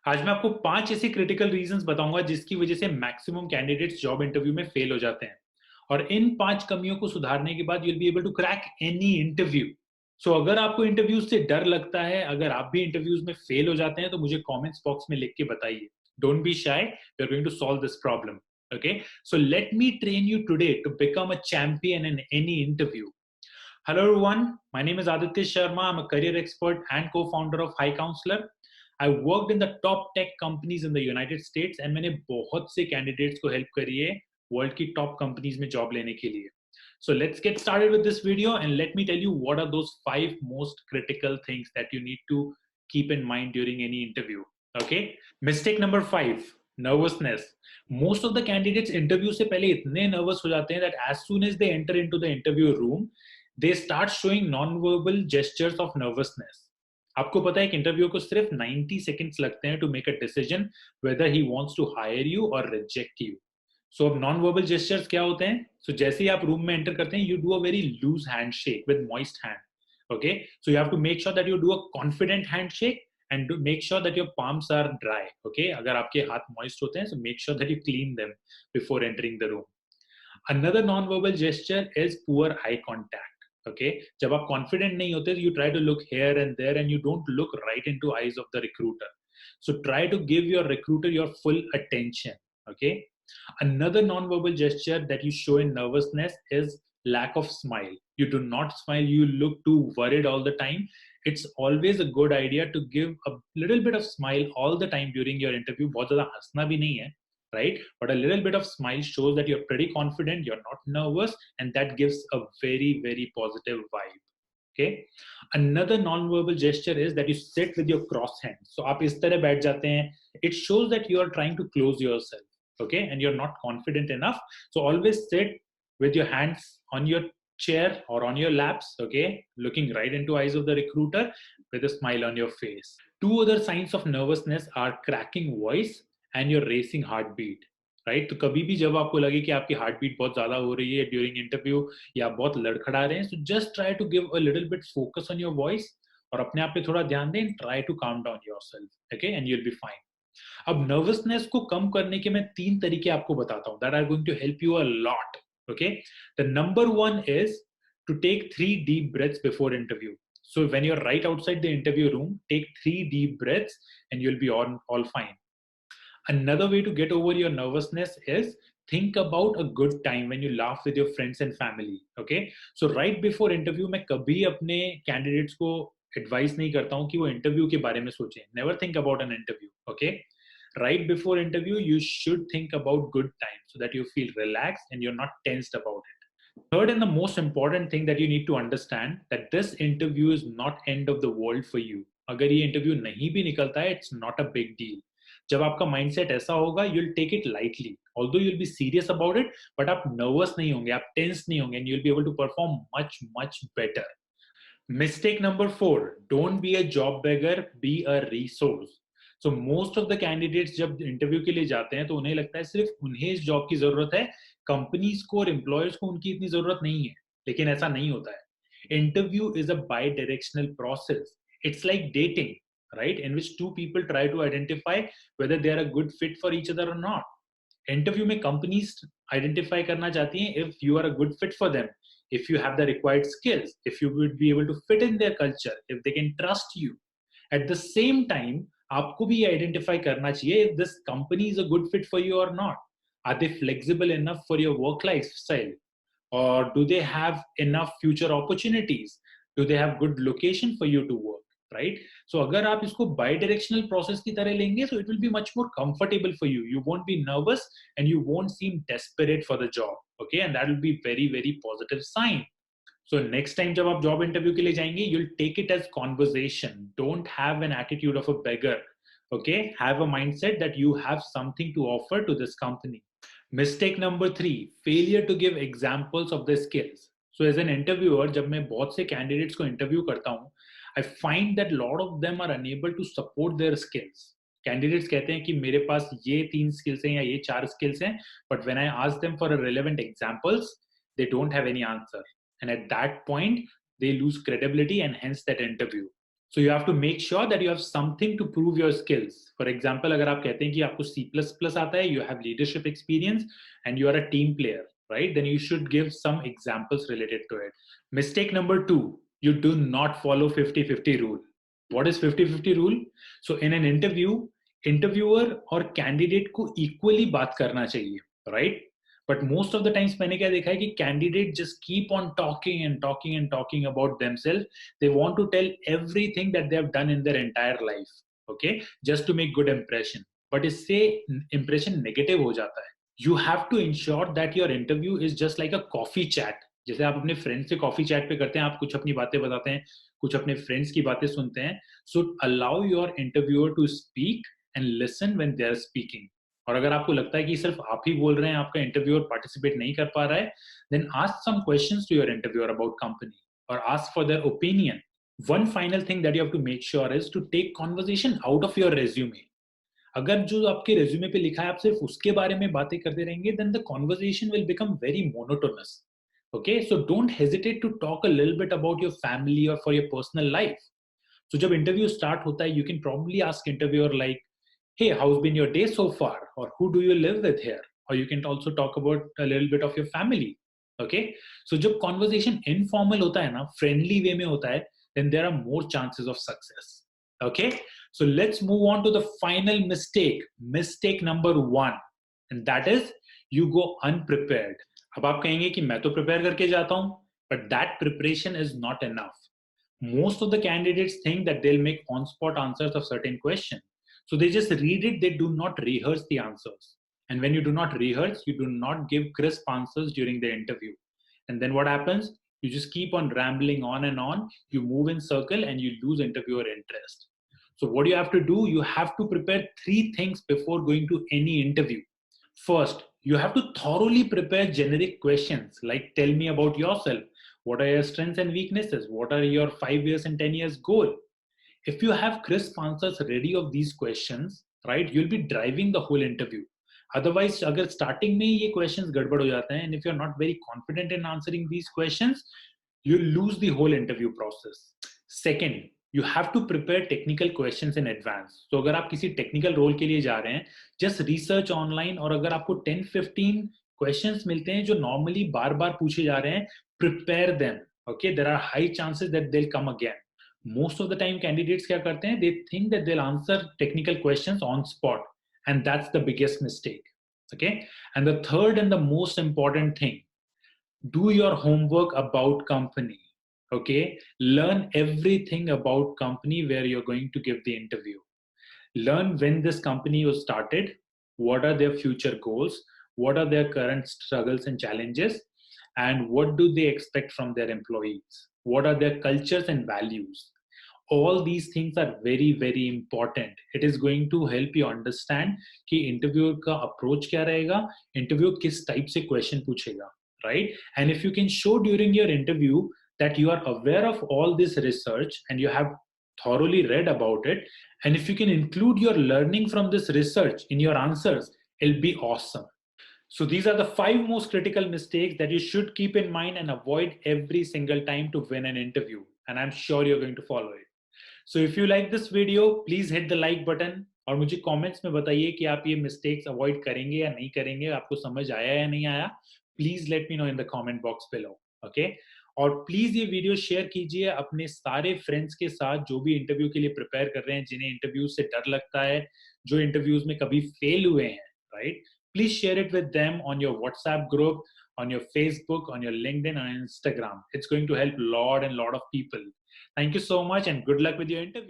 आज मैं आपको 5 ऐसे क्रिटिकल रीजंस बताऊंगा जिसकी वजह से मैक्सिमम कैंडिडेट्स जॉब इंटरव्यू में फेल हो जाते हैं। और इन 5 कमियों को सुधारने के बाद you will be able to crack any interview. So अगर आपको इंटरव्यूज से डर लगता है, अगर आप भी इंटरव्यूज में फेल हो जाते हैं, तो मुझे कमेंट्स बॉक्स में लिख के बताइए। Don't be shy, we are going to solve this problem. Okay, so let me train you today to become a champion in any interview. Hello everyone, my name is Aditya Sharma. I'm a career expert and co-founder of High Counselor. I worked in the top tech companies in the United States and मैंने बहुत से candidates को help करी है world की top companies में job लेने के लिए. So let's get started with this video and let me tell you what are those 5 most critical things that you need to keep in mind during any interview. Okay? Mistake number 5, nervousness. Most of the candidates interview से पहले इतने nervous हो जाते हैं that as soon as they enter into the interview room, they start showing non-verbal gestures of nervousness. आपको पता है कि इंटरव्यू को सिर्फ 90 सेकंड्स लगते हैं to make a decision whether he wants to hire you और रिजेक्ट यू। सो अब नॉन वर्बल जेस्चर्स क्या होते हैं? सो जैसे ही आप रूम में एंटर करते हैं, you do a very loose handshake with moist hand. Okay, so you have to make sure that you do a confident handshake and make sure that your palms are dry. Okay, अगर आपके हाथ moist होते हैं, so make sure that you clean them before entering the room. Another non-verbal gesture is poor eye contact. Okay, जब आप confident नहीं होते, you try to look here and there and you don't look right into eyes of the recruiter. So try to give your recruiter your full attention. Okay, another non-verbal gesture that you show in nervousness is lack of smile. You do not smile, you look too worried all the time. It's always a good idea to give a little bit of smile all the time during your interview. बहुत ज़्यादा हंसना भी नहीं है, right? But a little bit of smile shows that you're pretty confident, you're not nervous, and that gives a very, very positive vibe. Okay. Another non-verbal gesture is that you sit with your crossed hands. So आप इस तरह बैठ जाते हैं. It shows that you are trying to close yourself. Okay, and you're not confident enough. So always sit with your hands on your chair or on your laps. Okay, looking right into eyes of the recruiter with a smile on your face. Two other signs of nervousness are cracking voice and your racing heartbeat. Right, तो कभी भी जब आपको लगे कि आपकी heart beat बहुत ज्यादा हो रही है ड्यूरिंग इंटरव्यू या आप बहुत लड़खड़ा रहे हैं, so just try to give a little bit focus on your voice और अपने आप पे थोड़ा ध्यान दें। Try to calm down yourself, okay, and you will be fine. अब नर्वसनेस को कम करने के मैं 3 तरीके आपको बताता हूं that are going to help you a lot. Okay, the number 1 is to take 3 deep breaths before interview. So when you're right outside the interview room, take 3 deep breaths and you'll be all fine. Another way to get over your nervousness is think about a good time when you laugh with your friends and family. Okay, so right before interview मैं कभी अपने candidates को advise नहीं करता हूँ कि वो interview के बारे में सोचें. Never think about an interview. Okay, right before interview you should think about good times so that you feel relaxed and you're not tensed about it. Third and the most important thing that you need to understand that this interview is not end of the world for you. अगर ये interview नहीं भी निकलता है, it's not a big deal. जब आपका mindset ऐसा होगा, you'll take it lightly. Although you'll be serious about it, but आप nervous नहीं होंगे, आप tense नहीं होंगे, and you'll be able to perform much better. Mistake number 4, don't be a job beggar, be a resource. So most of the candidates जब interview के लिए जाते हैं तो उन्हें लगता है सिर्फ उन्हें इस जॉब की जरूरत है, कंपनीज को और एम्प्लॉयर्स को उनकी इतनी जरूरत नहीं है। लेकिन ऐसा नहीं होता है। Interview is a bidirectional process. It's like dating, right, in which two people try to identify whether they are a good fit for each other और नॉट। इंटरव्यू में कंपनीज आइडेंटिफाई करना चाहती हैं if you are a good fit for them, if you have the required skills, if you would be able to fit in their culture, if they can trust you. At the same time, आपको भी identify करना चाहिए if this company is a good fit for you or not. Are they flexible enough for your work lifestyle? Or do they have enough future opportunities? Do they have good location for you to work? Right? So अगर आप इसको bi-directional process की तरह लेंगे, so it will be much more comfortable for you. You won't be nervous and you won't seem desperate for the job. Okay, and that will be very positive sign. So next time जब आप job interview के लिए जाएंगे, you'll take it as conversation. Don't have an attitude of a beggar. Okay, have a mindset that you have something to offer to this company. Mistake number 3, failure to give examples of the skills. So as an interviewer, जब मैं बहुत से candidates को interview करता हूँ, I find that lot of them are unable to support their skills. Candidates कहते हैं कि मेरे पास ये 3 skills हैं या ये 4 skills हैं, but when I ask them for a relevant examples, they don't have any answer. And at that point, they lose credibility and hence that interview. So you have to make sure that you have something to prove your skills. For example, अगर आप कहते हैं कि आपको C++ आता है, you have leadership experience, and you are a team player, right? Then you should give some examples related to it. Mistake number 2, you do not follow 50-50 rule. What is 50-50 rule? So in an interview, interviewer और candidate को equally बात करना चाहिए, right? But most of the times मैंने क्या देखा है कि candidate just keep on talking and talking and talking about themselves. They want to tell everything that they have done in their entire life, okay, just to make good impression. But इससे impression negative हो जाता है. You have to ensure that your interview is just like a coffee chat. जैसे आप अपने friend से coffee chat पे करते हैं, आप कुछ अपनी बातें बताते हैं, कुछ अपने फ्रेंड्स की बातें सुनते हैं. So allow your interviewer to speak and listen when they are speaking. और अगर आपको लगता है कि सिर्फ आप ही बोल रहे हैं, आपका इंटरव्यूअर पार्टिसिपेट नहीं कर पा रहा है, then ask some questions to your interviewer about company or ask for their opinion. One final thing that you have to make sure is to take conversation out of your resume. अगर जो आपके resume पे लिखा है आप सिर्फ उसके बारे में बातें करते रहेंगे, then the conversation will become very monotonous. Okay, so don't hesitate to talk a little bit about your family or for your personal life. So जब interview start होता है, you can probably ask interviewer like, hey, how's been your day so far? Or who do you live with here? Or you can also talk about a little bit of your family. Okay, so जब conversation informal होता है ना, friendly way में होता है, then there are more chances of success. Okay, so let's move on to the final mistake number 1, and that is you go unprepared. अब आप कहेंगे कि मैं तो prepare करके जाता हूँ, but that preparation is not enough. Most of the candidates think that they'll make on-spot answers of certain questions. So they just read it, they do not rehearse the answers. And when you do not rehearse, you do not give crisp answers during the interview. And then what happens? You just keep on rambling on and on, you move in circle and you lose interviewer interest. So what you have to do, you have to prepare 3 things before going to any interview. First, you have to thoroughly prepare generic questions like tell me about yourself. What are your strengths and weaknesses? What are your 5 years and 10 years goal? If you have crisp answers ready of these questions, right, you'll be driving the whole interview. Otherwise, अगर starting में ये questions गड़बड़ हो जाते हैं, and if you're not very confident in answering these questions, you lose the whole interview process. Second, you have to prepare technical questions in advance. So अगर आप किसी technical role के लिए जा रहे हैं, just research online, और अगर आपको 10-15 questions मिलते हैं जो normally बार बार पूछे जा रहे हैं, prepare them. Okay, there are high chances that they'll come again. Most of the time candidates क्या करते हैं, they think that they'll answer technical questions on spot, and that's the biggest mistake. Okay, and the third and the most important thing, do your homework about company. Okay, learn everything about company where you're going to give the interview. Learn when this company was started, what are their future goals, what are their current struggles and challenges, and what do they expect from their employees, what are their cultures and values. All these things are very very important. It is going to help you understand कि interviewer का approach क्या रहेगा, interviewer किस type से question पूछेगा, right? And if you can show during your interview that you are aware of all this research and you have thoroughly read about it, and if you can include your learning from this research in your answers, it'll be awesome. So these are the 5 most critical mistakes that you should keep in mind and avoid every single time to win an interview. And I'm sure you're going to follow it. So if you like this video, please hit the like button और मुझे comments में बताइए कि आप ये mistakes avoid करेंगे या नहीं करेंगे, आपको समझ आया या नहीं आया. Please let me know in the comment box below. Okay? और प्लीज ये वीडियो शेयर कीजिए अपने सारे फ्रेंड्स के साथ जो भी इंटरव्यू के लिए प्रिपेयर कर रहे हैं, जिन्हें इंटरव्यू से डर लगता है, जो इंटरव्यूज में कभी फेल हुए हैं, right? Please share it with them on your WhatsApp group, on your Facebook, on your LinkedIn, and Instagram. It's going to help a lot of people. Thank you so much and good luck with your interview.